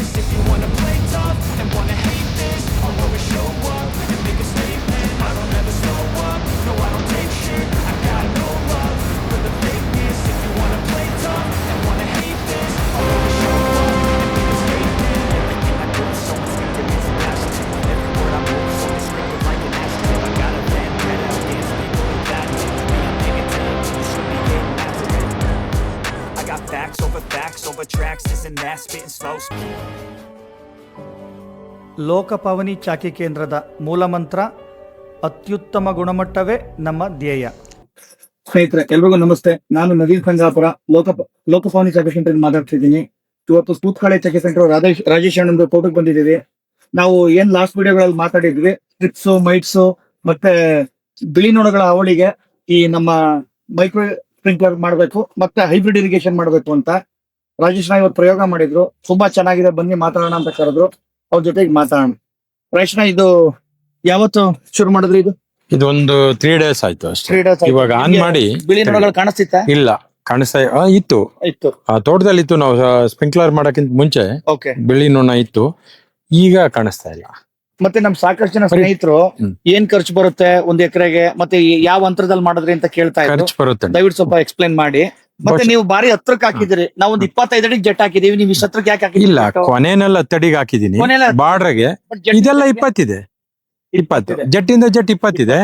this. If you wanna play tough and wanna hate this, I'll always show up and make a statement. I don't ever slow up, no I don't take shit. I got no love for the fakeness. If you wanna play tough and wanna hate this, I'll always show up and make a statement. Everything I do is so instinctive, it's a passion. Every word I move is so descriptive like an adjective. I got a vendetta against people who got it. To be a negative, you should be getting after it. I got facts over tracks, isn't that spitting slow? Lokapavani ಚಾಕಿ ಕೇಂದ್ರದ ಮೂಲಮಂತ್ರ ಅತ್ಯುತ್ತಮ ಗುಣಮಟ್ಟವೇ ನಮ್ಮ ಧ್ಯೇಯ. ಸ್ನೇಹಿತರೆ ಎಲ್ರಿಗೂ ನಮಸ್ತೆ. ನಾನು ನವೀನ್ ಸಂಗಾಪುರ ಲೋಕಪಾವನಿ ಚಾಕಿ ಸೆಂಟರ್ ಮಾತಾಡ್ತಿದ್ದೀನಿ. ಇವತ್ತು ಸೂತ್ಕಾಳೆ ಚಾಕಿ ಸೆಂಟರ್ ರಾಜೇಶ್ ಅಣ್ಣಂದು ತೋಟಕ್ಕೆ ಬಂದಿದ್ದೀವಿ. ನಾವು ಏನ್ ಲಾಸ್ಟ್ ವಿಡಿಯೋಗಳಲ್ಲಿ ಮಾತಾಡಿದ್ವಿ, ಸ್ಟ್ರಿಪ್ಸ್, ಮೈಟ್ಸ್ ಮತ್ತೆ ಬಿಳಿ ನೊಣಗಳ ಹಾವಳಿಗೆ ಈ ನಮ್ಮ ಮೈಕ್ರೋ ಸ್ಪ್ರಿಂಕ್ಲರ್ ಮಾಡಬೇಕು ಮತ್ತೆ ಹೈಬ್ರಿಡ್ ಇರಿಗೇಷನ್ ಮಾಡಬೇಕು ಅಂತ ರಾಜೇಶ್ ಇವತ್ತು ಪ್ರಯೋಗ ಮಾಡಿದ್ರು. ತುಂಬಾ ಚೆನ್ನಾಗಿದೆ, ಬನ್ನಿ ಮಾತಾಡೋಣ ಅಂತ ಕರೆದ್ರು. ಅವ್ರ ಜೊತೆಗೆ ಮಾತಾಡೋಣ. ರಾಜೇಶ್, ಇದು ಯಾವತ್ತು ಶುರು ಮಾಡಿದ್ರಿ? ಇದು ಒಂದು 3 days ಆಯ್ತು ಅಷ್ಟೇ. 3 days ಇವಾಗ ಆನ್ ಮಾಡಿ ಬಿಳಿ ನೊಣಗಳು ಕಾಣಿಸ್ತಿತ್ತ? ಇಲ್ಲ, ಕಾಣಿಸ್ತಾ ಇತ್ತು. ತೋಟದಲ್ಲಿ ಇತ್ತು. ನಾವು ಸ್ಪ್ರಿಂಕ್ಲರ್ ಮಾಡಕ್ಕಿಂತ ಮುಂಚೆ ಬಿಳಿ ನೊಣ ಇತ್ತು, ಈಗ ಕಾಣಿಸ್ತಾ ಇಲ್ಲ. ಮತ್ತೆ ನಮ್ ಸಾಕಷ್ಟು ಜನ ಸ್ನೇಹಿತರು ಏನ್ ಖರ್ಚು ಬರುತ್ತೆ ಒಂದ್ ಎಕರೆಗೆ, ಮತ್ತೆ ಯಾವ ಅಂತರದಲ್ಲಿ ಮಾಡಿದ್ರಿ ಅಂತ ಕೇಳ್ತಾ ಇದ್ರು. ಖರ್ಚು ಬರುತ್ತೆ, ದಯವಿಟ್ಟು ಸ್ವಲ್ಪ ಎಕ್ಸ್ಪ್ಲೈನ್ ಮಾಡಿ. ಮತ್ತೆ ನೀವು ಬಾರಿ ಹತ್ರಕ್ಕೆ ಹಾಕಿದಿರಿ, ನಾವು ಒಂದು 25 ಅಡಿಗೆ ಜೆಟ್ ಹಾಕಿದೀವಿ, ನೀವು ಇಷ್ಟ ಹತ್ರಕ್ಕೆ ಯಾಕೆ ಹಾಕಿದ್ರಿ? ಇಲ್ಲ, ಕೊನೆನೆಲ್ಲ ತಡಿಗೆ ಹಾಕಿದೀನಿ. ಬಾರ್ಡ್ರಿಗೆ ಇದೆಲ್ಲ 20 ಇದೆ, 20 ಜಟ್ಟಿಂದ ಜಟ್ 20 ಇದೆ.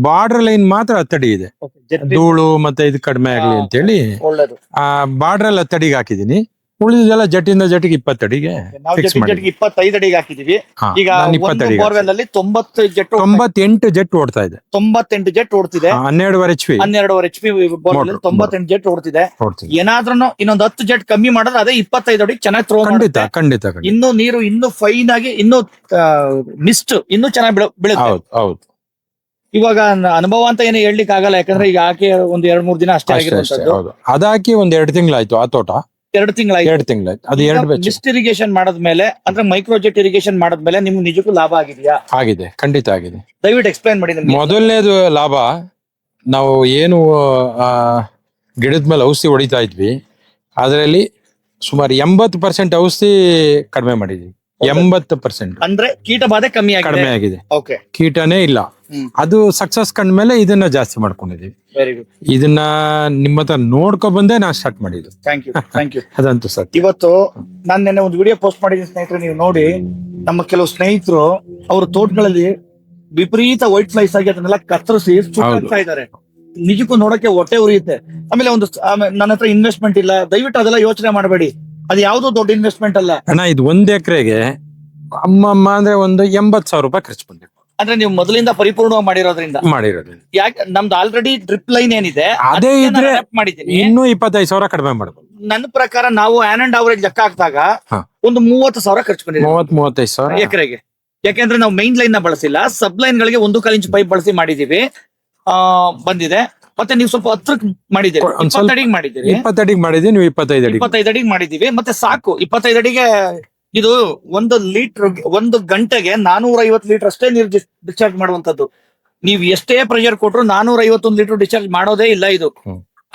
ಬಾರ್ಡರ್ ಲೈನ್ ಮಾತ್ರ ತಡಿ ಇದೆ, ಧೂಳು ಮತ್ತೆ ಇದು ಕಡಿಮೆ ಆಗ್ಲಿ ಅಂತ ಹೇಳಿ ಆ ಬಾರ್ಡರ್ ಎಲ್ಲ ತಡಿಗೆ ಹಾಕಿದೀನಿ. ಉಳಿದೆಲ್ಲ ಜಟ್ಟಿಂದ ಜಟ್ಟಿಗೆ 20 ಅಡಿಗೆ ಫಿಕ್ಸ್ ಮಾಡಿ 25 ಅಡಿಗೆ ಹಾಕಿದೀವಿ. ಈಗ 20 ಬೋರ್ವೆಲ್ ಅಲ್ಲಿ 98 ಜೆಟ್ ಓಡ್ತಾ ಇದೆ. 98 ಜೆಟ್ ಓಡ್ತಿದೆ. 12.5 HP 12.5 HP ಬೋರ್ವೆಲ್ 98 ಜೆಟ್ ಓಡ್ತಿದೆ. ಏನಾದ್ರೂ ಇನ್ನೊಂದ್ 10 ಜೆಟ್ ಕಮ್ಮಿ ಮಾಡಿದ್ರೆ ಅದೇ 25 ಅಡಿಗೆ ಚೆನ್ನಾಗಿ ಥ್ರೋ ಮಾಡುತ್ತೆ. ಖಂಡಿತ. ಇನ್ನು ನೀರು ಇನ್ನು ಫೈನ್ ಆಗಿ, ಇನ್ನು ಮಿಸ್ಟ್ ಇನ್ನು ಚೆನ್ನಾಗಿ ಬೀಳುತ್ತೆ. ಹೌದು. ಇವಾಗ ಅನುಭವ ಅಂತ ಏನು ಹೇಳಲಿಕ್ಕೆ ಆಗಲ್ಲ, ಯಾಕಂದ್ರೆ ಈಗ ಹಾಕಿ ಒಂದ್ 2-3 ದಿನ ಅಷ್ಟೇ ಆಗಿರುವಂತದ್ದು. ಅದಾಕಿ ಒಂದ್ 2 ತಿಂಗಳಾಯ್ತು. ಆ ತೋಟ 2 ತಿಂಗಳಾಯ್ತು. ಅದು 2 ಮಿಸ್ಟ್ ಇರಿಗೇಷನ್ ಮಾಡದ್ಮೇಲೆ ಅಂದ್ರೆ ಮೈಕ್ರೋಜೆಟ್ ಇರಿಗೇಷನ್ ಮಾಡದ್ಮೇಲೆ ನಿಮ್ಗೆ ನಿಜಕ್ಕೂ ಲಾಭ ಆಗಿದೆಯಾ? ಆಗಿದೆ, ಖಂಡಿತ ಆಗಿದೆ. ದಯವಿಟ್ಟು ಎಕ್ಸ್ಪ್ಲೈನ್ ಮಾಡಿ ನಮ್ಗೆ. ಮೊದಲನೇದು ಲಾಭ, ನಾವು ಏನು ಗಿಡದ ಮೇಲೆ ಔಷಧಿ ಹೊಡಿತಾ ಇದ್ವಿ, ಅದರಲ್ಲಿ ಸುಮಾರು 80% ಔಷಧಿ ಕಡಿಮೆ ಮಾಡಿದ್ವಿ. 80% ಅಂದ್ರೆ ಕೀಟ ಬಾಧೆ ಕಮ್ಮಿ ಆಗಿದೆ. ಕೀಟನೇ ಇಲ್ಲ. ಅದು ಸಕ್ಸಸ್ ಕಂಡ್ಮೇಲೆ ಇದನ್ನ ಜಾಸ್ತಿ ಮಾಡ್ಕೊಂಡಿದೀವಿ. Very good. ಇದನ್ನ ನಿಮ್ಮ ಹತ್ರ ನೋಡ್ಕೊ ಬಂದೆ ನಾ ಸ್ಟಾರ್ಟ್ ಮಾಡಿದ್ದು. Thank you. ಅದಂತೂ ಸರ್. ಇವತ್ತು ನಾನು ನೆನ್ನೆ ಒಂದು ವಿಡಿಯೋ ಪೋಸ್ಟ್ ಮಾಡಿದ್ದೀನಿ ಸ್ನೇಹಿತರೆ, ನೀವು ನೋಡಿ. ನಮ್ಮ ಕೆಲವು ಸ್ನೇಹಿತರು ಅವ್ರ ತೋಟಗಳಲ್ಲಿ ವಿಪರೀತ ವೈಟ್ ಫ್ಲೈಸ್ ಆಗಿ ಅದನ್ನೆಲ್ಲ ಕತ್ತರಿಸಿ ಸುಟ್ಟಾಗ್ತಾ ಇದ್ದಾರೆ. ನಿಜಕ್ಕೂ ನೋಡಕ್ಕೆ ಹೊಟ್ಟೆ ಉರಿಯುತ್ತೆ. ಆಮೇಲೆ ನನ್ನ ಹತ್ರ ಇನ್ವೆಸ್ಟ್ಮೆಂಟ್ ಇಲ್ಲ, ದಯವಿಟ್ಟು ಅದೆಲ್ಲ ಯೋಚನೆ ಮಾಡಬೇಡಿ. ಅದು ಯಾವ್ದೋ ದೊಡ್ಡ ಇನ್ವೆಸ್ಟ್ಮೆಂಟ್ ಅಲ್ಲ ಅಣ್ಣ. ಇದು 1 ಎಕರೆಗೆ ಅಮ್ಮಮ್ಮ ಅಂದ್ರೆ ಒಂದು 80,000 ರೂಪಾಯಿ ಖರ್ಚು ಬಂದಿದೆ. ಅಂದ್ರೆ ನೀವು ಮೊದಲಿಂದ ಪರಿಪೂರ್ಣವಾಗಿ ಮಾಡಿರೋದ್ರಿಂದ. ಯಾಕೆ ನಮ್ದು ಆಲ್ರೆಡಿ ಡ್ರಿಪ್ ಲೈನ್ ಏನಿದೆ ಅದೇ ಇದ್ರೆ ಇನ್ನೂ 25,000 ಕಡಿಮೆ ಮಾಡಬಹುದು. ನನ್ನ ಪ್ರಕಾರ ನಾವು ಆನ್ ಅಂಡ್ ಅವರೇಜ್ ಲೆಕ್ಕ ಹಾಕಿದಾಗ ಒಂದು 30,000 ಖರ್ಚು ಬಂದಿದೆ. 30-35,000 ಎಕರೆಗೆ. ಯಾಕೆಂದ್ರೆ ನಾವು ಮೈನ್ ಲೈನ್ ನ ಬಳಸಿಲ್ಲ, ಸಬ್ ಲೈನ್ ಗಳಿಗೆ 1.25 ಇಂಚ್ ಪೈಪ್ ಬಳಸಿ ಮಾಡಿದೀವಿ. ಬಂದಿದೆ. ಮತ್ತೆ ನೀವು ಸ್ವಲ್ಪ ಹತ್ರಕ್ಕೆ ಮಾಡಿದ್ದೀರಿ, 20 ಅಡಿಗೆ ಮಾಡಿದ್ದೀರಿ. 20 ಅಡಿಗೆ ಮಾಡಿದೀವಿ, ನೀವು 25 ಅಡಿಗೆ ಮಾಡಿದೀವಿ. ಮತ್ತೆ ಸಾಕು 25 ಅಡಿಗೆ. ಇದು 1 ಲೀಟರ್ 1 ಗಂಟೆಗೆ 450 ಲೀಟರ್ ಅಷ್ಟೇ ನೀರು ಡಿಸ್ಚಾರ್ಜ್ ಮಾಡುವಂತದ್ದು. ನೀವು ಎಷ್ಟೇ ಪ್ರೆಷರ್ ಕೊಟ್ರು 451 ಲೀಟರ್ ಡಿಸ್ಚಾರ್ಜ್ ಮಾಡೋದೇ ಇಲ್ಲ. ಇದು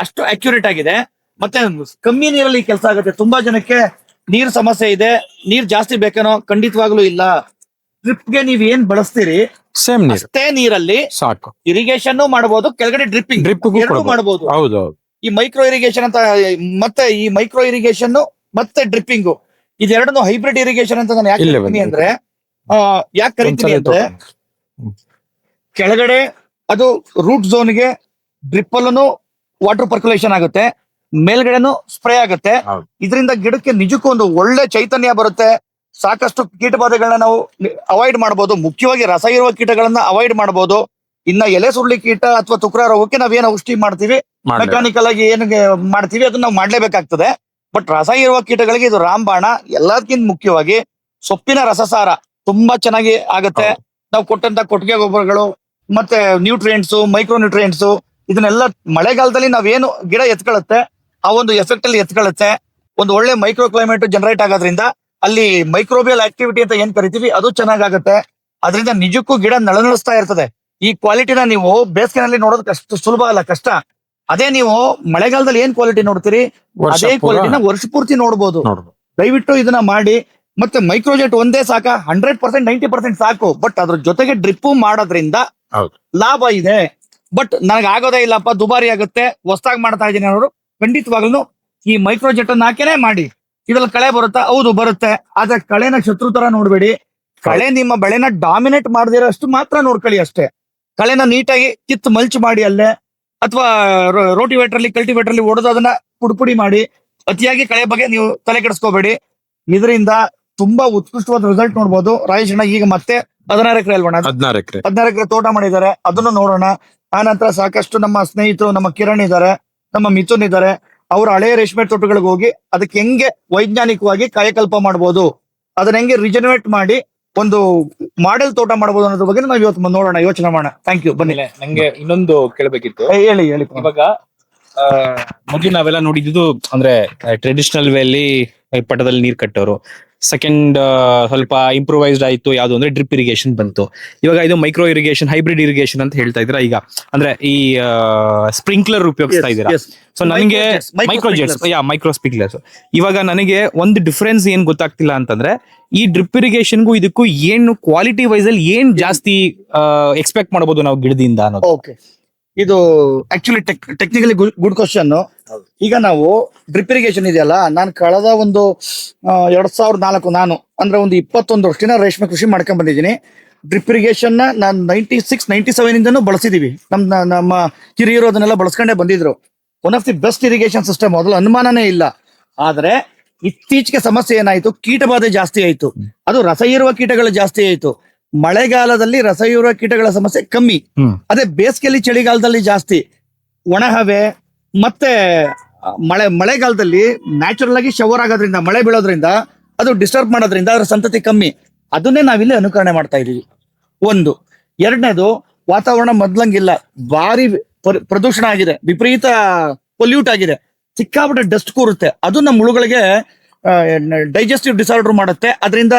ಅಷ್ಟು ಅಕ್ಯುರೇಟ್ ಆಗಿದೆ. ಮತ್ತೆ ಕಮ್ಮಿ ನೀರಲ್ಲಿ ಕೆಲಸ ಆಗುತ್ತೆ. ತುಂಬಾ ಜನಕ್ಕೆ ನೀರ್ ಸಮಸ್ಯೆ ಇದೆ, ನೀರ್ ಜಾಸ್ತಿ ಬೇಕೇನೋ, ಖಂಡಿತವಾಗ್ಲೂ ಇಲ್ಲ. ಡ್ರಿಪ್ಗೆ ನೀವ್ ಏನ್ ಬಳಸ್ತೀರಿ ಸೇಮ್ ಅಷ್ಟೇ ನೀರಲ್ಲಿ ಸಾಕು. ಇರಿಗೇಷನ್ ಮಾಡಬಹುದು, ಕೆಳಗಡೆ ಡ್ರಿಪ್ ಮಾಡಬಹುದು. ಹೌದು. ಈ ಮೈಕ್ರೋ ಇರಿಗೇಷನ್ ಅಂತ, ಮತ್ತೆ ಈ ಮೈಕ್ರೋ ಇರಿಗೇಷನ್ ಮತ್ತೆ ಡ್ರಿಪ್ಪಿಂಗ್, ಇದೆರಡನ್ನು ಹೈಬ್ರಿಡ್ ಇರಿಗೇಷನ್ ಅಂತ ನಾನು ಯಾಕೆ ಕರಿತೀನಿ ಅಂದ್ರೆ, ಕೆಳಗಡೆ ಅದು ರೂಟ್ ಝೋನ್ಗೆ ಡ್ರಿಪ್ ಅಲ್ಲೂ ವಾಟರ್ ಪರ್ಕ್ಯುಲೇಷನ್ ಆಗುತ್ತೆ, ಮೇಲ್ಗಡೆನು ಸ್ಪ್ರೇ ಆಗುತ್ತೆ. ಇದರಿಂದ ಗಿಡಕ್ಕೆ ನಿಜಕ್ಕೂ ಒಂದು ಒಳ್ಳೆ ಚೈತನ್ಯ ಬರುತ್ತೆ. ಸಾಕಷ್ಟು ಕೀಟಬಾಧೆಗಳನ್ನ ನಾವು ಅವಾಯ್ಡ್ ಮಾಡಬಹುದು. ಮುಖ್ಯವಾಗಿ ರಸ ಇರುವ ಕೀಟಗಳನ್ನ ಅವಾಯ್ಡ್ ಮಾಡಬಹುದು. ಇನ್ನ ಎಲೆ ಸುರುಳಿ ಕೀಟ ಅಥವಾ ತುಕ್ರ ರೋಗಕ್ಕೆ ನಾವೇನ್ ಔಷಧಿ ಮಾಡ್ತೀವಿ, ಮೆಕ್ಯಾನಿಕಲ್ ಆಗಿ ಏನ್ ಮಾಡ್ತೀವಿ ಅದನ್ನ ನಾವು ಮಾಡ್ಲೇಬೇಕಾಗ್ತದೆ. ಬಟ್ ರಸ ಇರುವ ಕೀಟಗಳಿಗೆ ಇದು ರಾಮಬಾಣ. ಎಲ್ಲದಕ್ಕಿಂತ ಮುಖ್ಯವಾಗಿ ಸೊಪ್ಪಿನ ರಸಸಾರ ತುಂಬಾ ಚೆನ್ನಾಗಿ ಆಗುತ್ತೆ. ನಾವು ಕೊಟ್ಟಂತ ಕೊಟ್ಟಿಗೆ ಗೊಬ್ಬರಗಳು ಮತ್ತೆ ನ್ಯೂಟ್ರಿಯೆಂಟ್ಸ್, ಮೈಕ್ರೋ ನ್ಯೂಟ್ರಿಯೆಂಟ್ಸ್, ಇದನ್ನೆಲ್ಲ ಮಳೆಗಾಲದಲ್ಲಿ ನಾವೇನು ಗಿಡ ಎತ್ಕೊಳ್ಳುತ್ತೆ ಆ ಒಂದು ಎಫೆಕ್ಟ್ ಅಲ್ಲಿ ಎತ್ಕೊಳ್ಳುತ್ತೆ. ಒಂದು ಒಳ್ಳೆ ಮೈಕ್ರೋ ಕ್ಲೈಮೇಟ್ ಜನರೇಟ್ ಆಗೋದ್ರಿಂದ ಅಲ್ಲಿ ಮೈಕ್ರೋಬಿಯಲ್ ಆಕ್ಟಿವಿಟಿ ಅಂತ ಏನ್ ಕರಿತೀವಿ ಅದು ಚೆನ್ನಾಗಾಗುತ್ತೆ. ಅದರಿಂದ ನಿಜಕ್ಕೂ ಗಿಡ ನಳನಳಿಸ್ತಾ ಇರ್ತದೆ. ಈ ಕ್ವಾಲಿಟಿನ ನೀವು ಬೇಸಿಗೆನಲ್ಲಿ ನೋಡೋದಕ್ಕೆ ಅಷ್ಟು ಸುಲಭ ಅಲ್ಲ, ಕಷ್ಟ. ಅದೇ ನೀವು ಮಳೆಗಾಲದಲ್ಲಿ ಏನ್ ಕ್ವಾಲಿಟಿ ನೋಡ್ತೀರಿ ಅದೇ ಕ್ವಾಲಿಟಿನ ವರ್ಷ ಪೂರ್ತಿ ನೋಡ್ಬೋದು. ದಯವಿಟ್ಟು ಇದನ್ನ ಮಾಡಿ. ಮತ್ತೆ ಮೈಕ್ರೋಜೆಟ್ ಒಂದೇ ಸಾಕ? 100% 90% ಸಾಕು. ಬಟ್ ಅದ್ರ ಜೊತೆಗೆ ಡ್ರಿಪ್ ಮಾಡೋದ್ರಿಂದ ಹೌದು. ಲಾಭ ಇದೆ. ಬಟ್ ನನಗೆ ಆಗೋದೇ ಇಲ್ಲಪ್ಪ, ದುಬಾರಿ ಆಗುತ್ತೆ, ಹೊಸದಾಗಿ ಮಾಡ್ತಾ ಇದ್ದೀನಿ ಅನ್ನೋರು ಖಂಡಿತವಾಗ್ಲೂ ಈ ಮೈಕ್ರೋಜೆಟ್ ಅನ್ನ ಹಾಕೇನೆ ಮಾಡಿ. ಇದ್ರಲ್ಲಿ ಕಳೆ ಬರುತ್ತಾ? ಹೌದು ಬರುತ್ತೆ. ಆದ್ರೆ ಕಳೆನ ಶತ್ರು ತರ ನೋಡ್ಬೇಡಿ. ಕಳೆ ನಿಮ್ಮ ಬೆಳೆನ ಡಾಮಿನೇಟ್ ಮಾಡದಿರೋಷ್ಟು ಮಾತ್ರ ನೋಡ್ಕೊಳ್ಳಿ ಅಷ್ಟೇ. ಕಳೆನ ನೀಟಾಗಿ ಕಿತ್ತು ಮಲ್ಚ್ ಮಾಡಿ ಅಲ್ಲೇ, ಅಥವಾ ರೋಟಿವೇಟರ್ ಅಲ್ಲಿ ಕಲ್ಟಿವೇಟರ್ ಅಲ್ಲಿ ಹೊಡೆದು ಅದನ್ನ ಪುಡಿ ಮಾಡಿ. ಅತಿಯಾಗಿ ಕಳೆ ಬಗ್ಗೆ ನೀವು ತಲೆ ಕೆಡಿಸ್ಕೋಬೇಡಿ. ಇದರಿಂದ ತುಂಬಾ ಉತ್ಕೃಷ್ಟವಾದ ರಿಸಲ್ಟ್ ನೋಡ್ಬೋದು. ರಾಜೇಶ್ ಅಣ್ಣ ಈಗ ಮತ್ತೆ 16 ಎಕರೆ ಅಲ್ವಣ? 16 ಎಕರೆ ತೋಟ ಮಾಡಿದ್ದಾರೆ, ಅದನ್ನು ನೋಡೋಣ. ಆ ನಂತರ ಸಾಕಷ್ಟು ನಮ್ಮ ಸ್ನೇಹಿತರು, ನಮ್ಮ ಕಿರಣ್ ಇದ್ದಾರೆ, ನಮ್ಮ ಮಿಥುನ್ ಇದ್ದಾರೆ. ಅವ್ರ ಹಳೆಯ ರೇಷ್ಮೆ ತೋಟಗಳಿಗೆ ಹೋಗಿ ಅದಕ್ಕೆ ಹೆಂಗೆ ವೈಜ್ಞಾನಿಕವಾಗಿ ಕಾಯಕಲ್ಪ ಮಾಡ್ಬೋದು, ಅದನ್ನ ಹೆಂಗೆ ರಿಜನರೇಟ್ ಮಾಡಿ ಒಂದು ಮಾಡೆಲ್ ತೋಟ ಮಾಡಬಹುದು ಅನ್ನೋದ್ರ ಬಗ್ಗೆ ನಾವು ಇವತ್ತು ನೋಡೋಣ, ಯೋಚನೆ ಮಾಡೋಣ. Thank you. ಬನ್ನಿ. ನಂಗೆ ಇನ್ನೊಂದು ಕೇಳಬೇಕಿತ್ತು. ಹೇಳಿ. ಇವಾಗ ಮೊದ್ಲು ನಾವೆಲ್ಲ ನೋಡಿದ್ದು ಅಂದ್ರೆ ಟ್ರೆಡಿಷನಲ್ ವೇಲಿ ಪಟದಲ್ಲಿ ನೀರ್ ಕಟ್ಟೋರು. ಸೆಕೆಂಡ್ ಸ್ವಲ್ಪ ಇಂಪ್ರೂವೈಸ್ಡ್ ಆಯ್ತು, ಯಾವ್ದು ಅಂದ್ರೆ ಡ್ರಿಪ್ ಇರಿಗೇಷನ್ ಬಂತು. ಇವಾಗ ಇದು ಮೈಕ್ರೋ ಇರಿಗೇಷನ್, ಹೈಬ್ರಿಡ್ ಇರಿಗೇಷನ್ ಅಂತ ಹೇಳ್ತಾ ಇದ್ರ. ಈಗ ಅಂದ್ರೆ ಈ ಸ್ಪ್ರಿಂಕ್ಲರ್ ಉಪಯೋಗಿಸ್ತಾ ಇದ್ದೀರಾ. ಸೊ ನನಗೆ ಮೈಕ್ರೋ ಸ್ಪ್ರಿಂಕ್ಲರ್ಸ್. ಇವಾಗ ನನಗೆ ಒಂದು ಡಿಫ್ರೆನ್ಸ್ ಏನ್ ಗೊತ್ತಾಗ್ತಿಲ್ಲ ಅಂತಂದ್ರೆ, ಈ ಡ್ರಿಪ್ ಇರಿಗೇಷನ್ಗೂ ಇದಕ್ಕೂ ಏನು ಕ್ವಾಲಿಟಿ ವೈಸ್ ಅಲ್ಲಿ ಏನ್ ಜಾಸ್ತಿ ಎಕ್ಸ್ಪೆಕ್ಟ್ ಮಾಡಬಹುದು ನಾವು ಗಿಡದಿಂದ ಅನ್ನೋದು. ಓಕೆ, ಇದು ಆಕ್ಚುಲಿ ಟೆಕ್ನಿಕಲಿ ಗುಡ್ ಕ್ವಶನ್. ಈಗ ನಾವು ಡ್ರಿಪ್ ಇರಿಗೇಷನ್ ಇದೆಯಲ್ಲ, ನಾನು ಕಳೆದ ಒಂದು 2004 ನಾನು ಅಂದ್ರೆ ಒಂದು 21 ವರ್ಷದಿಂದ ರೇಷ್ಮೆ ಕೃಷಿ ಮಾಡ್ಕೊಂಡ್ ಬಂದಿದ್ದೀನಿ. ಡ್ರಿಪ್ ಇರಿಗೇಷನ್ ನಾನು 96, 97 ಇಂದನೂ ಬಳಸಿದೀವಿ. ನಮ್ಮ ಹಿರಿಯರು ಅದನ್ನೆಲ್ಲ ಬಳಸ್ಕೊಂಡೇ ಬಂದಿದ್ರು. One of the best irrigation system, ಮೊದಲು ಅನುಮಾನನೇ ಇಲ್ಲ. ಆದ್ರೆ ಇತ್ತೀಚೆಗೆ ಸಮಸ್ಯೆ ಏನಾಯ್ತು, ಕೀಟಬಾಧೆ ಜಾಸ್ತಿ ಆಯ್ತು. ಅದು ರಸ ಹೀರುವ ಕೀಟಗಳು ಜಾಸ್ತಿ ಆಯ್ತು. ಮಳೆಗಾಲದಲ್ಲಿ ರಸ ಹೀರುವ ಕೀಟಗಳ ಸಮಸ್ಯೆ ಕಮ್ಮಿ. ಅದೇ ಬೇಸಿಗೆಯಲ್ಲಿ, ಚಳಿಗಾಲದಲ್ಲಿ ಜಾಸ್ತಿ. ಒಣ ಹವೆ ಮತ್ತೆ ಮಳೆಗಾಲದಲ್ಲಿ ನ್ಯಾಚುರಲ್ ಆಗಿ ಶವರ್ ಆಗೋದ್ರಿಂದ, ಮಳೆ ಬೀಳೋದ್ರಿಂದ ಅದು ಡಿಸ್ಟರ್ಬ್ ಮಾಡೋದ್ರಿಂದ ಅದರ ಸಂತತಿ ಕಮ್ಮಿ. ಅದನ್ನೇ ನಾವಿಲ್ಲಿ ಅನುಕರಣೆ ಮಾಡ್ತಾ ಇದೀವಿ. ಒಂದು. ಎರಡನೇದು, ವಾತಾವರಣ ಮೊದ್ಲಂಗಿಲ್ಲ, ಭಾರಿ ಪ್ರದೂಷಣ ಆಗಿದೆ, ವಿಪರೀತ ಪೊಲ್ಯೂಟ್ ಆಗಿದೆ, ಸಿಕ್ಕಾಪಟ್ಟೆ ಡಸ್ಟ್ ಕೂರುತ್ತೆ. ಅದು ನಮ್ಮ ಹುಳುಗಳಿಗೆ ಡೈಜೆಸ್ಟಿವ್ ಡಿಸಾರ್ಡರ್ ಮಾಡುತ್ತೆ. ಅದರಿಂದ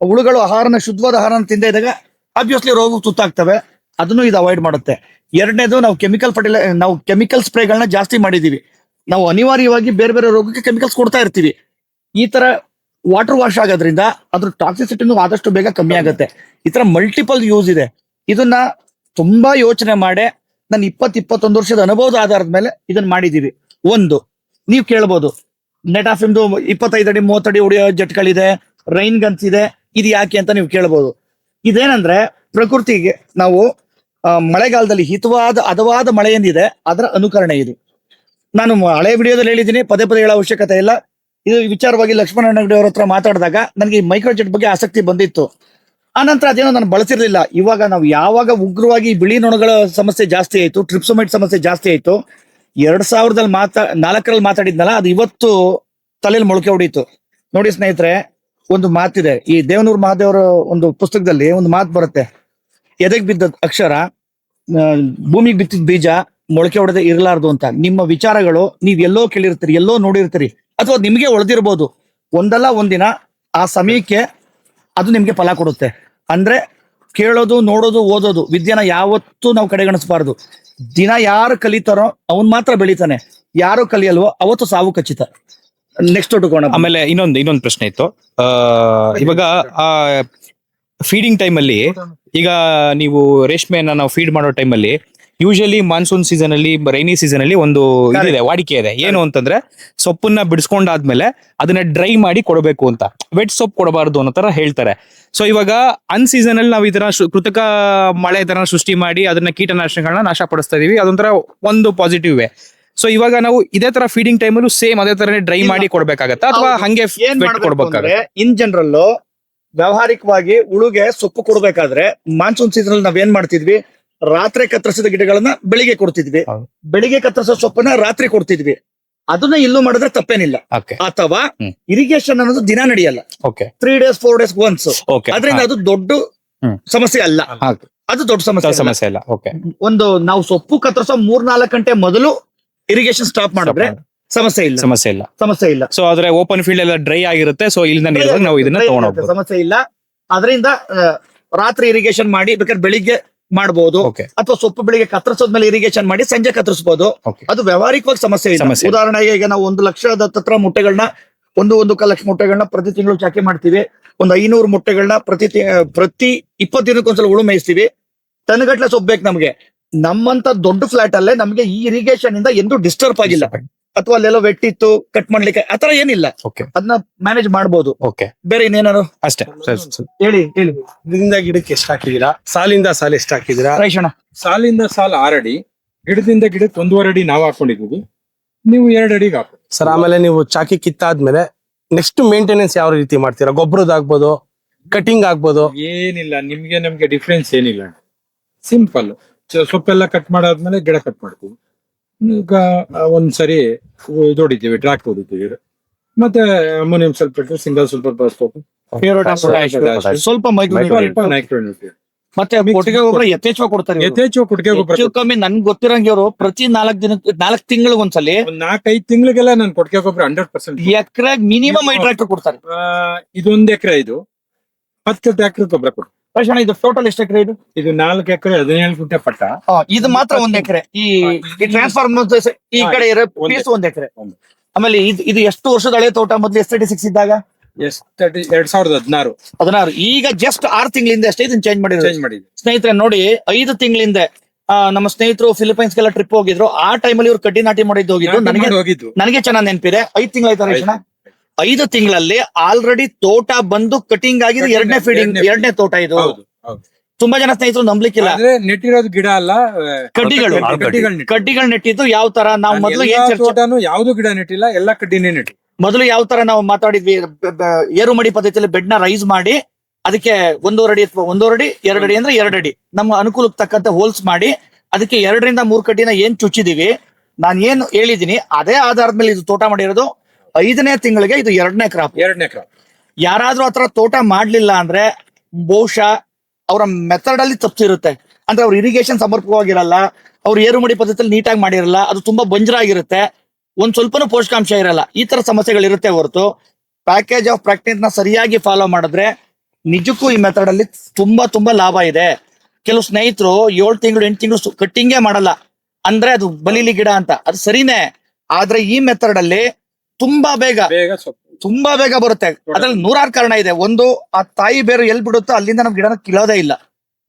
ಹುಳುಗಳು ಶುದ್ಧವಾದ ಆಹಾರನ ತಿಂದೇ ಇದ್ದಾಗ ಆಬ್ವಿಯಸ್ಲಿ ರೋಗ ತುತ್ತಾಗ್ತವೆ. ಅದನ್ನು ಇದು ಅವಾಯ್ಡ್ ಮಾಡುತ್ತೆ. ಎರಡನೇದು, ನಾವು ಕೆಮಿಕಲ್ ಸ್ಪ್ರೇಗಳನ್ನ ಜಾಸ್ತಿ ಮಾಡಿದೀವಿ. ನಾವು ಅನಿವಾರ್ಯವಾಗಿ ಬೇರೆ ಬೇರೆ ರೋಗಕ್ಕೆ ಕೆಮಿಕಲ್ಸ್ ಕೊಡ್ತಾ ಇರ್ತೀವಿ. ಈ ತರ ವಾಟರ್ ವಾಶ್ ಆಗೋದ್ರಿಂದ ಅದ್ರ ಟಾಕ್ಸಿಸಿಟಿನೂ ಆದಷ್ಟು ಬೇಗ ಕಮ್ಮಿ ಆಗುತ್ತೆ. ಈ ತರ ಮಲ್ಟಿಪಲ್ ಯೂಸ್ ಇದೆ. ಇದನ್ನ ತುಂಬಾ ಯೋಚನೆ ಮಾಡಿ ನನ್ನ 20-21 ವರ್ಷದ ಅನುಭವದ ಆಧಾರದ ಮೇಲೆ ಇದನ್ನ ಮಾಡಿದೀವಿ. ಒಂದು, ನೀವು ಕೇಳ್ಬೋದು, ನೆಟಾಫಿಮ್ದು 25 ಅಡಿ 30 ಅಡಿ ಹೊಡೆಯೋ ಜೆಟ್ಗಳಿದೆ, ರೈನ್ ಗನ್ಸ್ ಇದೆ, ಇದು ಯಾಕೆ ಅಂತ ನೀವು ಕೇಳ್ಬೋದು. ಇದೇನಂದ್ರೆ, ಪ್ರಕೃತಿಗೆ ನಾವು ಮಳೆಗಾಲದಲ್ಲಿ ಹದವಾದ ಮಳೆ ಏನಿದೆ ಅದರ ಅನುಕರಣೆ ಇದು. ನಾನು ಹಳೆ ವಿಡಿಯೋದಲ್ಲಿ ಹೇಳಿದ್ದೀನಿ, ಪದೇ ಪದೇ ಹೇಳೋ ಅವಶ್ಯಕತೆ ಇಲ್ಲ. ಇದು ವಿಚಾರವಾಗಿ ಲಕ್ಷ್ಮಣ ಹೆಗಡೆ ಅವ್ರ ಹತ್ರ ಮಾತಾಡಿದಾಗ ನನಗೆ ಈ ಮೈಕ್ರೋಜೆಟ್ ಬಗ್ಗೆ ಆಸಕ್ತಿ ಬಂದಿತ್ತು. ಆನಂತರ ಅದೇನೋ ನಾನು ಬಳಸಿರ್ಲಿಲ್ಲ. ಇವಾಗ ನಾವು ಯಾವಾಗ ಉಗ್ರವಾಗಿ ಬಿಳಿ ನೊಣಗಳ ಸಮಸ್ಯೆ ಜಾಸ್ತಿ ಆಯ್ತು, ಟ್ರಿಪ್ಸೋಮೈಟ್ ಸಮಸ್ಯೆ ಜಾಸ್ತಿ ಆಯ್ತು, 2004 ಮಾತಾಡಿದ್ನಲ್ಲ, ಅದು ಇವತ್ತು ತಲೆಯಲ್ಲಿ ಮೊಳಕೆ ಹೊಡೀತು. ನೋಡಿ ಸ್ನೇಹಿತರೆ, ಒಂದು ಮಾತಿದೆ, ಈ ದೇವನೂರು ಮಹಾದೇವರ ಒಂದು ಪುಸ್ತಕದಲ್ಲಿ ಒಂದು ಮಾತು ಬರುತ್ತೆ, ಎದೆಗೆ ಬಿದ್ದ ಅಕ್ಷರ ಭೂಮಿಗೆ ಬಿತ್ತಿದ ಬೀಜ ಮೊಳಕೆ ಹೊಡೆದೇ ಇರಲಾರ್ದು ಅಂತ. ನಿಮ್ಮ ವಿಚಾರಗಳು ನೀವ್ ಎಲ್ಲೋ ಕೇಳಿರ್ತೀರಿ, ಎಲ್ಲೋ ನೋಡಿರ್ತೀರಿ, ಅಥವಾ ನಿಮ್ಗೆ ಒಳದಿರ್ಬೋದು. ಒಂದಲ್ಲ ಒಂದಿನ ಆ ಸಮಯಕ್ಕೆ ಅದು ನಿಮ್ಗೆ ಫಲ ಕೊಡುತ್ತೆ. ಅಂದ್ರೆ ಕೇಳೋದು, ನೋಡೋದು, ಓದೋದು, ವಿದ್ಯೆನ ಯಾವತ್ತೂ ನಾವು ಕಡೆಗಣಿಸಬಾರ್ದು. ದಿನ ಯಾರು ಕಲಿತಾರೋ ಅವನ್ ಮಾತ್ರ ಬೆಳಿತಾನೆ, ಯಾರು ಕಲಿಯಲ್ವೋ ಅವತ್ತು ಸಾವು ಖಚಿತ. ನೆಕ್ಸ್ಟ್ ಹೋಗೋಣ. ಆಮೇಲೆ ಇನ್ನೊಂದು ಪ್ರಶ್ನೆ ಇತ್ತು. ಇವಾಗ ಫೀಡಿಂಗ್ ಟೈಮ್ ಅಲ್ಲಿ, ಈಗ ನೀವು ರೇಷ್ಮೆಯನ್ನ ನಾವು ಫೀಡ್ ಮಾಡೋ ಟೈಮ್ ಅಲ್ಲಿ ಯೂಶಲಿ ಮಾನ್ಸೂನ್ ಸೀಸನ್ ಅಲ್ಲಿ, ರೈನಿ ಸೀಸನ್ ಅಲ್ಲಿ ಒಂದು ಇದಿದೆ, ವಾಡಿಕೆ ಇದೆ. ಏನು ಅಂತಂದ್ರೆ, ಸೊಪ್ಪನ್ನ ಬಿಡಿಸ್ಕೊಂಡಾದ್ಮೇಲೆ ಅದನ್ನ ಡ್ರೈ ಮಾಡಿ ಕೊಡಬೇಕು ಅಂತ, ವೆಟ್ ಸೊಪ್ಪು ಕೊಡಬಾರ್ದು ಅನ್ನೋ ತರ ಹೇಳ್ತಾರೆ. ಸೊ ಇವಾಗ ಅನ್ ಸೀಸನ್ ಅಲ್ಲಿ ನಾವು ಈ ತರ ಕೃತಕ ಮಳೆ ತರ ಸೃಷ್ಟಿ ಮಾಡಿ ಅದನ್ನ ಕೀಟನಾಶಕಗಳನ್ನ ನಾಶ ಪಡಿಸ್ತಾ ಇದೀವಿ. ಅದೊಂಥರ ಒಂದು ಪಾಸಿಟಿವ್ ವೇ. ಸೊ ಇವಾಗ ನಾವು ಇದೇ ತರ ಫೀಡಿಂಗ್ ಟೈಮ್ ಅಲ್ಲೂ ಸೇಮ್ ಅದೇ ತರ ಡ್ರೈ ಮಾಡಿ ಕೊಡ್ಬೇಕಾಗತ್ತಾ, ಅಥವಾ ಹಂಗೆ ಕೊಡ್ಬೇಕಾಗತ್ತೆ? ಇನ್ ಜನರಲ್ ವ್ಯಾವಹಾರಿಕವಾಗಿ ಉಳುಗೆ ಸೊಪ್ಪು ಕೊಡ್ಬೇಕಾದ್ರೆ ಮಾನ್ಸೂನ್ ಸೀಸನ್ ಅಲ್ಲಿ ನಾವ್ ಏನ್ ಮಾಡ್ತಿದ್ವಿ, ರಾತ್ರಿ ಕತ್ತರಿಸಿದ ಗಿಡಗಳನ್ನ ಬೆಳಿಗ್ಗೆ ಕೊಡ್ತಿದ್ವಿ, ಬೆಳಿಗ್ಗೆ ಕತ್ತರಿಸೋ ಸೊಪ್ಪನ್ನ ರಾತ್ರಿ ಕೊಡ್ತಿದ್ವಿ. ಅದನ್ನ ಇಲ್ಲೂ ಮಾಡಿದ್ರೆ ತಪ್ಪೇನಿಲ್ಲ. ಅಥವಾ ಇರಿಗೇಷನ್ ಅನ್ನೋದು ದಿನ ನಡೆಯಲ್ಲ, 3 days 4 days ಒನ್ಸ್. ಅದರಿಂದ ಅದು ದೊಡ್ಡ ಸಮಸ್ಯೆ ಅಲ್ಲ, ಅದು ದೊಡ್ಡ ಸಮಸ್ಯೆ ಅಲ್ಲ. ಒಂದು ನಾವು ಸೊಪ್ಪು ಕತ್ತರಿಸೋ 3-4 ಗಂಟೆ ಮೊದಲು ಇರಿಗೇಷನ್ ಸ್ಟಾಪ್ ಮಾಡಿದ್ರೆ ಸಮಸ್ಯೆ ಇಲ್ಲ. ಸೊ ಆದ್ರೆ ಓಪನ್ ಫೀಲ್ಡ್ ಎಲ್ಲ ಡ್ರೈ ಆಗಿರುತ್ತೆ. ಸೊ ಇಲ್ಲಿಂದ ನಾವು ಇದನ್ನ ತಗೊಂಡು ಸಮಸ್ಯೆ ಇಲ್ಲ. ಅದರಿಂದ ರಾತ್ರಿ ಇರಿಗೇಷನ್ ಮಾಡಿ ಬೇಕಾದ್ರೆ ಬೆಳಿಗ್ಗೆ ಮಾಡಬಹುದು, ಅಥವಾ ಸೊಪ್ಪು ಬೆಳಿಗ್ಗೆ ಕತ್ತರಿಸೋದ್ಮೇಲೆ ಇರಿಗೇಷನ್ ಮಾಡಿ ಸಂಜೆ ಕತ್ತರಿಸಬಹುದು. ಅದು ವ್ಯಾವಹಾರಿಕವಾಗಿ ಸಮಸ್ಯೆ ಇಲ್ಲ. ಉದಾಹರಣೆಗೆ, ಈಗ ನಾವು 1 ಲಕ್ಷದ ಹತ್ರ ಮೊಟ್ಟೆಗಳನ್ನ ಒಂದು ಕಾಲು ಲಕ್ಷ ಮೊಟ್ಟೆಗಳನ್ನ ಪ್ರತಿ ತಿಂಗಳು ಚಾಕಿ ಮಾಡ್ತೀವಿ. ಒಂದು 500 ಮೊಟ್ಟೆಗಳನ್ನ ಪ್ರತಿ 20 ದಿನಕ್ಕೊಂದ್ಸಲ ಉಳು ಮೇಯಿಸ್ತೀವಿ. ಟನ್ಗಟ್ಲೆ ಸೊಪ್ಪು ಬೇಕು ನಮ್ಗೆ. ನಮ್ಮಂತ ದೊಡ್ಡ ಫ್ಲಾಟ್ ಅಲ್ಲೇ ನಮ್ಗೆ ಈ ಇರಿಗೇಷನ್ ಇಂದ ಎಂದು ಡಿಸ್ಟರ್ಬ್ ಆಗಿಲ್ಲ, ಅಥವಾ ಅಲ್ಲೆಲ್ಲೋ ವೆಟ್ಟಿತ್ತು ಕಟ್ ಮಾಡ್ಲಿಕ್ಕೆ ಆತರ ಏನಿಲ್ಲ. ಅದನ್ನ ಮ್ಯಾನೇಜ್ ಮಾಡ್ಬೋದು. ಬೇರೆ ಇನ್ನೇನಾರು ಅಷ್ಟೇ. ಹೇಳಿ. ಗಿಡದಿಂದ ಗಿಡಕ್ಕೆ ಎಷ್ಟು ಹಾಕಿದೀರಾ, ಸಾಲಿಂದ ಸಾಲ ಎಷ್ಟು ಹಾಕಿದೀರಾ? ರೈಶಣ್ಣ, ಸಾಲಿಂದ ಸಾಲ 6 ಅಡಿ, ಗಿಡದಿಂದ ಗಿಡಕ್ಕೆ 1.5 ಅಡಿ ನಾವು ಹಾಕೊಂಡಿದ್ದೀವಿ, ನೀವು 2 ಅಡಿಗೆ ಹಾಕಿ ಸರ್. ಆಮೇಲೆ ನೀವು ಚಾಕಿ ಕಿತ್ತಾದ್ಮೇಲೆ ನೆಕ್ಸ್ಟ್ ಮೇಂಟೆನೆನ್ಸ್ ಯಾವ ರೀತಿ ಮಾಡ್ತೀರಾ? ಗೊಬ್ಬರದಾಗ್ಬೋದು, ಕಟಿಂಗ್ ಆಗ್ಬೋದು? ಏನಿಲ್ಲ, ನಮ್ಗೆ ಡಿಫ್ರೆನ್ಸ್ ಏನಿಲ್ಲ, ಸಿಂಪಲ್. ಸೊಪ್ಪೆಲ್ಲ ಕಟ್ ಮಾಡಾದ್ಮೇಲೆ ಗಿಡ ಕಟ್ ಮಾಡ್ತೀವಿ. ಈಗ ಒಂದ್ಸರಿ ಇದು ಹೊಡಿತೀವಿ, ಟ್ರಾಕ್ ಹೊಡಿತೀವಿ, ಮತ್ತೆ ammonium sulphate, single super phosphate, ಸ್ವಲ್ಪ ಮತ್ತೆ ಕೊಟ್ಟಿಗೆ ಗೊಬ್ಬರ ಯಥೇಚ್ಛವಾಗಿ ಕೊಡ್ತಾರೆ. ಯಥೇಚ್ಛ ಕೊಟ್ಟಿಗೆ ಗೊಬ್ಬರ ಹೆಚ್ಚು ಕಮ್ಮಿ ನನ್ಗೆ ಗೊತ್ತಿರಂಗೆ ಅವರು ಪ್ರತಿ 4 ತಿಂಗಳಿಗೆ ಒಂದ್ಸಲಿ, 4-5 ತಿಂಗಳಿಗೆಲ್ಲ ನಾನು ಕೊಟ್ಟಿಗೆ ಗೊಬ್ಬರ 100% ಎಕರೆ ಮಿನಿಮಮ್ 5 ಟ್ರ್ಯಾಕ್ಟರ್ ಕೊಡ್ತಾರೆ. ಇದೊಂದು ಎಕರೆ, ಇದು 10 ಟ್ರ್ಯಾಕ್ಟರ್ ಗೊಬ್ಬರ ಕೊಡ್ತಾರೆ. ರೈಶಣ್ಣ, ಇದು ಟೋಟಲ್ ಎಷ್ಟು ಎಕರೆ? ಇದು 4 ಎಕರೆ 17 ಗುಂಟೆ ಪಟ್ಟ. ಇದು ಮಾತ್ರ 1 ಎಕರೆ. ಈ ಟ್ರಾನ್ಸ್ಫಾರ್ಮರ್ ಈ ಕಡೆ ಇರೋ ಪೀಸ್ 1 ಎಕರೆ. ಆಮೇಲೆ ಇದು ಎಷ್ಟು ವರ್ಷದ ಹಳೆ ತೋಟ? ಮೊದ್ಲು STD6 ಇದ್ದಾಗ 2016. ಈಗ ಜಸ್ಟ್ 6 ತಿಂಗಳಿಂದ ಅಷ್ಟೇ ಇದನ್ನ ಚೇಂಜ್ ಮಾಡಿದ್ರು. ಸ್ನೇಹಿತರೆ ನೋಡಿ, 5 ತಿಂಗಳಿಂದ ನಮ್ಮ ಸ್ನೇಹಿತರು ಫಿಲಿಪೈನ್ಸ್ಗೆಲ್ಲ ಟ್ರಿಪ್ ಹೋಗಿದ್ರು. ಆ ಟೈಮಲ್ಲಿ ಇವ್ರು ಕಡ್ಡಿ ನಾಟಿ ಮಾಡಿದ್ದು ಹೋಗಿದ್ದು. ನನಗೆ ಚೆನ್ನಾಗಿ ನೆನಪಿದೆ. 5 ತಿಂಗಳಾಯ್ತು ರೈಶಣ್ಣ. 5 ತಿಂಗಳಲ್ಲಿ ಆಲ್ರೆಡಿ ತೋಟ ಬಂದು ಕಟಿಂಗ್ ಆಗಿದ್ದು. 2ನೇ ಫೀಡಿಂಗ್, 2ನೇ ತೋಟ ಇದು. ತುಂಬಾ ಜನ ಸ್ನೇಹಿತರು ನಂಬ್ಲಿಕ್ಕಿಲ್ಲ. ನೆಟ್ಟಿರೋದು ಗಿಡ ಅಲ್ಲ, ಕಡ್ಡಿಗಳು ನೆಟ್ಟಿದ್ದು. ಯಾವ ತರ ನಾವು ಮೊದಲು ಯಾವ್ದು ಗಿಡ ನೆಟ್ಟಿಲ್ಲ, ಎಲ್ಲ ಕಡ್ಡಿನೇ ನೆಟ್ಟಿ. ಮೊದಲು ಯಾವ ತರ ನಾವು ಮಾತಾಡಿದ್ವಿ, ಏರು ಮಡಿ ಪದ್ಧತಿಯಲ್ಲಿ ಬೆಡ್ ನ ರೈಸ್ ಮಾಡಿ ಅದಕ್ಕೆ 1.5 ಅಡಿ ಅಥವಾ 1.5 ಅಡಿ, 2 ಅಡಿ ಅಂದ್ರೆ 2 ಅಡಿ ನಮ್ಮ ಅನುಕೂಲಕ್ಕೆ ತಕ್ಕಂತೆ ಹೋಲ್ಸ್ ಮಾಡಿ ಅದಕ್ಕೆ 2 ರಿಂದ 3 ಕಡ್ಡಿನ ಏನ್ ಚುಚ್ಚಿದೀವಿ, ನಾನು ಏನು ಹೇಳಿದೀನಿ ಅದೇ ಆಧಾರದ ಮೇಲೆ ಇದು ತೋಟ ಮಾಡಿರೋದು. 5ನೇ ತಿಂಗಳಿಗೆ ಇದು 2ನೇ ಕ್ರಾಪ್. ಯಾರಾದ್ರೂ ಆತರ ತೋಟ ಮಾಡ್ಲಿಲ್ಲ ಅಂದ್ರೆ ಬಹುಶಃ ಅವರ ಮೆಥಡ್ ಅಲ್ಲಿ ತಪ್ಪಿರುತ್ತೆ. ಅಂದ್ರೆ ಅವ್ರ ಇರಿಗೇಷನ್ ಸಮರ್ಪಕವಾಗಿರಲ್ಲ, ಅವ್ರು ಏರುಮಡಿ ಪದ್ಧತಿಯಲ್ಲಿ ನೀಟಾಗಿ ಮಾಡಿರಲ್ಲ, ಅದು ತುಂಬಾ ಬಂಜರಾಗಿರುತ್ತೆ, ಒಂದ್ ಸ್ವಲ್ಪನೂ ಪೋಷಕಾಂಶ ಇರಲ್ಲ. ಈ ತರ ಸಮಸ್ಯೆಗಳಿರುತ್ತೆ ಹೊರತು ಪ್ಯಾಕೇಜ್ ಆಫ್ ಪ್ರಾಕ್ಟೀಸ್ ನ ಸರಿಯಾಗಿ ಫಾಲೋ ಮಾಡಿದ್ರೆ ನಿಜಕ್ಕೂ ಈ ಮೆಥಡ್ ಅಲ್ಲಿ ತುಂಬಾ ಲಾಭ ಇದೆ. ಕೆಲವು ಸ್ನೇಹಿತರು 7 ತಿಂಗಳು 8 ತಿಂಗಳು ಕಟ್ಟಿಂಗೇ ಮಾಡಲ್ಲ ಅಂದ್ರೆ ಅದು ಬಲಿಲಿ ಗಿಡ ಅಂತ. ಅದು ಸರಿನೇ, ಆದ್ರೆ ಈ ಮೆಥಡ್ ಅಲ್ಲಿ ತುಂಬಾ ಬೇಗ ಬರುತ್ತೆ. ಅದ್ರಲ್ಲಿ 100 ಕಾರಣ ಇದೆ. ಒಂದು, ಆ ತಾಯಿ ಬೇರು ಎಲ್ಲಿ ಬಿಡುತ್ತೋ ಅಲ್ಲಿಂದ ನಮ್ ಗಿಡನ ಕೀಳೋದೇ ಇಲ್ಲ.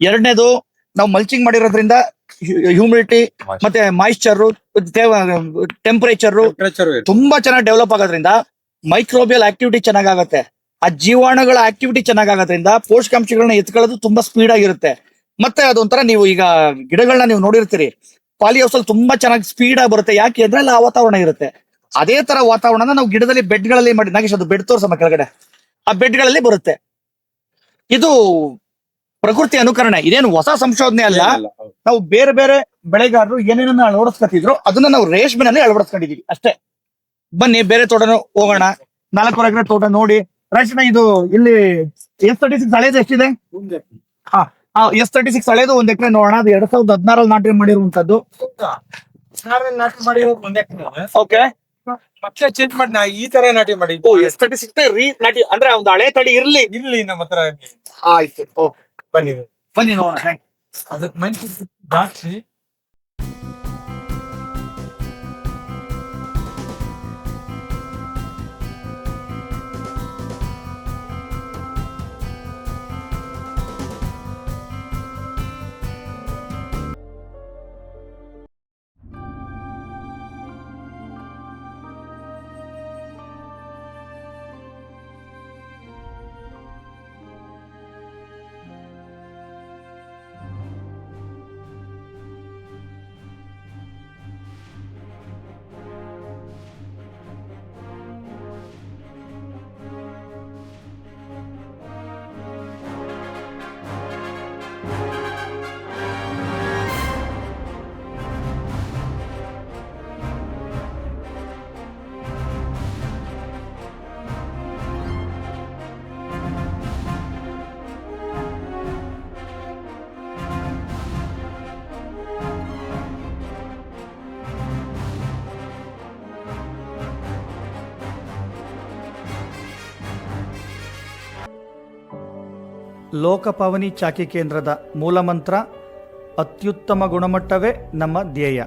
2ನೇದು, ನಾವು ಮಲ್ಚಿಂಗ್ ಮಾಡಿರೋದ್ರಿಂದ ಹ್ಯೂಮಿಡಿಟಿ ಮತ್ತೆ ಮಾಯಿಶ್ಚರ್, ಟೆಂಪರೇಚರ್ ತುಂಬಾ ಚೆನ್ನಾಗಿ ಡೆವಲಪ್ ಆಗೋದ್ರಿಂದ ಮೈಕ್ರೋಬಿಯಲ್ ಆಕ್ಟಿವಿಟಿ ಚೆನ್ನಾಗಾಗತ್ತೆ. ಆ ಜೀವಾಣುಗಳ ಆಕ್ಟಿವಿಟಿ ಚೆನ್ನಾಗಾಗೋದ್ರಿಂದ ಪೋಷಕಾಂಶಗಳನ್ನ ಎತ್ಕೊಳ್ಳೋದು ತುಂಬಾ ಸ್ಪೀಡ್ ಆಗಿರುತ್ತೆ. ಮತ್ತೆ ಅದೊಂಥರ, ನೀವು ಈಗ ಗಿಡಗಳನ್ನ ನೀವು ನೋಡಿರ್ತೀರಿ, ಪಾಲಿ ಹೌಸ್ ಅಲ್ಲಿ ತುಂಬಾ ಚೆನ್ನಾಗಿ ಸ್ಪೀಡ್ ಆಗಿ ಬರುತ್ತೆ. ಯಾಕೆ ಅಂದ್ರೆ ಅಲ್ಲಿ ಆ ವಾತಾವರಣ ಇರುತ್ತೆ. ಅದೇ ತರ ವಾತಾವರಣ ನಾವು ಗಿಡದಲ್ಲಿ ಬೆಡ್ಗಳಲ್ಲಿ ಮಾಡಿ, ನಾಗೇಶ್ ಅದು ಬೆಡ್ ತೋರ್ಸಮ್ಮ ಕೆಳಗಡೆ, ಆ ಬೆಡ್ಗಳಲ್ಲಿ ಬರುತ್ತೆ. ಇದು ಪ್ರಕೃತಿ ಅನುಕರಣೆ, ಇದೇನು ಹೊಸ ಸಂಶೋಧನೆ ಅಲ್ಲ. ನಾವು ಬೇರೆ ಬೇರೆ ಬೆಳೆಗಾರರು ಏನೇನನ್ನ ಅಳವಡಿಸ್ಕೊತಿದ್ರು ಅದನ್ನ ನಾವು ರೇಷ್ಮೆನಲ್ಲಿ ಅಳವಡಿಸ್ಕೊಂಡಿದೀವಿ ಅಷ್ಟೇ. ಬನ್ನಿ ಬೇರೆ ತೋಟನೂ ಹೋಗೋಣ. 4 ಎಕರೆ ತೋಟ ನೋಡಿ ರೈಶಣ್ಣ. ಇದು ಇಲ್ಲಿ S36 ಹಳೇದು ಎಷ್ಟಿದೆ? S36 ಹಳೇದು 1 ಎಕರೆ ನೋಡೋಣ. ಅದು 2016 ನಾಟಿ ಮಾಡಿರುವಂತದ್ದು. ಓಕೆ, ಮತ್ತೆ ಚೇಂಜ್ ಮಾಡಿ ನಾ ಈ ತರ ನಾಟಿ ಮಾಡಿ. S36 ನಾಟಿ ಅಂದ್ರೆ ಒಂದು ಹಳೆ ತಳಿ ಇರ್ಲಿ ನಮ್ಮ ಹತ್ರ. ಆಯ್ತು, ಬನ್ನಿ ನೋಡೋಣ. ಅದಕ್ಕೆ ಮಂಚಿ ದಾಕ್ಷಿ ಲೋಕಪಾವನಿ ಚಾಕಿ ಕೇಂದ್ರದ ಮೂಲಮಂತ್ರ ಅತ್ಯುತ್ತಮ ಗುಣಮಟ್ಟವೇ ನಮ್ಮ ಧ್ಯೇಯ.